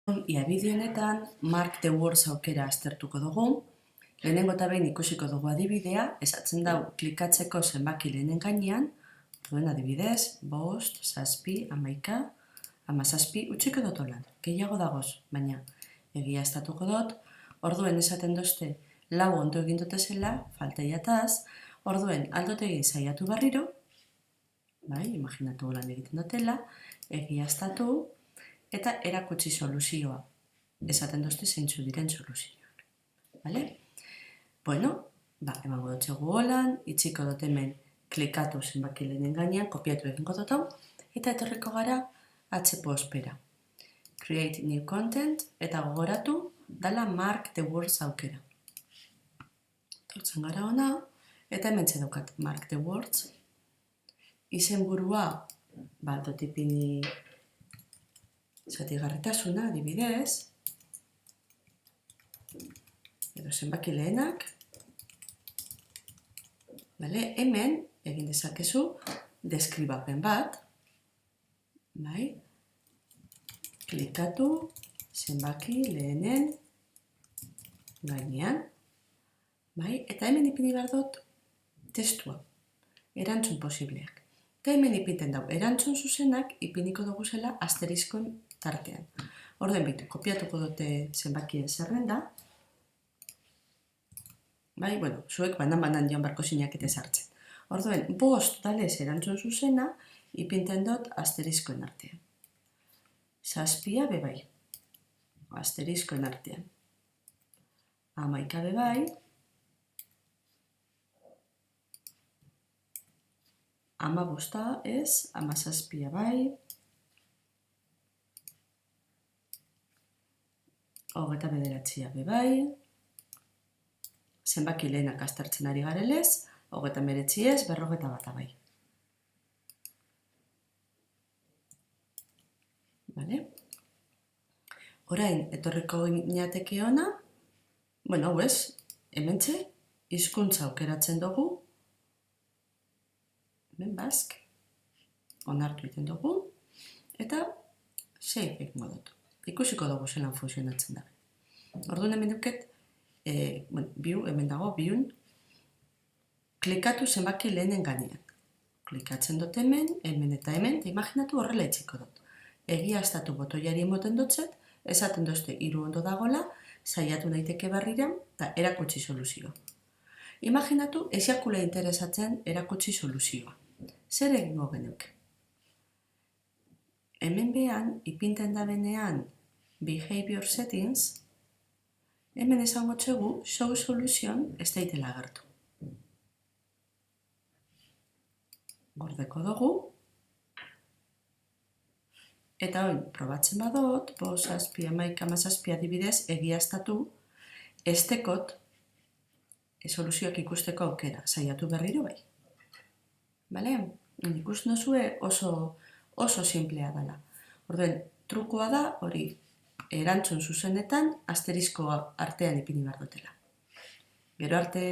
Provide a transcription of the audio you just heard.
Ia bideo honetan Mark the Words aukera aztertuko dugu. Lehenengo eta behin ikusiko dugu adibidea, esatzen dau klikatzeko zenbaki lehenen gainean, duen adibidez, 5, 7, 11, 17, utziko dut holan, gehiago dagoz, baina egia estatuko dut, orduen esaten dozte lau ondo egin dutezela, falteiataz, orduen aldote egin saiatu berriro, bai, imaginatu holan egiten dutela, egia estatu, eta erakutsi soluzioa. Esaten dozte zeintzu diren soluzioak. Vale? Bueno, emango dut zegu holan, itxiko dut hemen klikatu zenbaki lehenen gainean, kopiatu egingo dut hau, eta etorriko gara HPOspera. Create new content, eta gogoratu, dala Mark the Words aukera. Tortzen gara ona, eta hemen txedokat Mark the Words. Izenburua, dut ipini zatigarritasuna, adibidez, edo zenbaki lehenak, hemen egin dezakezu deskribapen bat, klikatu zenbaki lehenen gainean, eta hemen ipini behar dut testua, erantzun posibleak. Eta hemen ipinten dau, erantzun zuzenak ipiniko dugu zela asteriskon tartean. Orden bitu, kopiatuko dute zenbakien zerrenda. Zuek banan joan barko zinakete sartzen. Orduen, 5 dalez erantzun zuzena, ipinten dut asteriskoen artean. 7 bebai, asteriskoen artean. 11 bebai, 15 ez, 17 bai, 29 bebai, zenbaki lehenak aztertzen ari garelez, 39 ez, 41 bai. Orain, etorriko ginateke ona, hementxe, hizkuntza aukeratzen dugu, hemen Bask, onartu egiten dugu, eta save egingo dut. Ikusiko dugu zelan funtzionatzen da. Orduan hemen duket, hemen dago, biun, klikatu zenbaki lehenen gainean. Klikatzen dut hemen eta hemen, eta imaginatu horrela itxiko dut. Egia estatu botoiari emoten dutzet, esaten dozte 3 ondo dagola, saiatu naiteke berrira, eta erakutsi soluzioa. Imaginatu esiakula interesatzen erakutsi soluzioa. Zer egingo genuke? Hemen behan, ipinten da benean Behavior Settings, hemen esango txegu Show Solution ez daitela agertu. Gordeko dugu, eta hori, probatzen badot, 5, 7, 11, 17 adibidez, egiaztatu, ez tekot soluzioak ikusteko aukera, saiatu berriro bai. Ikusten duzue oso simplea dela. Orduen, trukoa da hori erantzun zuzenetan asteriskoa artean ipini behar dutela. Gero arte!